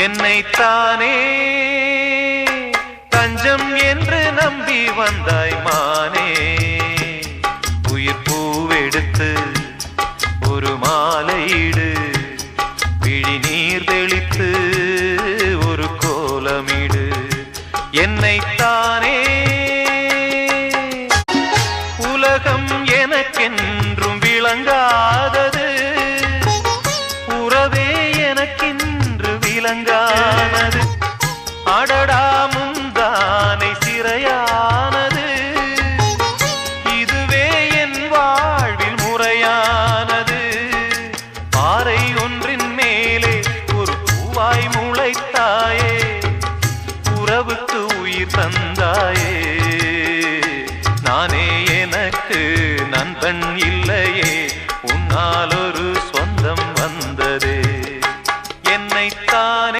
என்னைத்தானே தஞ்சம் என்று நம்பி வந்தாய் மானே. உயிர் பூவெடுத்து ஒரு மாலையிடு, விழி நீர் தெளித்து ஒரு கோலமிடு. என்னைத்தானே உலகம் எனக்கென்றும் விளங்காதது, உறவே எனக்கென்று விளங்கானது. அடடா முந்தானை சிறையானது, இதுவே என் வாழ்வில் முறையானது. பாறை ஒன்றின் மேலே ஒரு பூவாய் முளைத்தாயே, உறவுக்கு உயிர் தந்தாயே. நானே எனக்கு நண்பன் இல்லையே, உன்னால் ஒரு சொந்தம் வந்ததே. என்னைத்தானே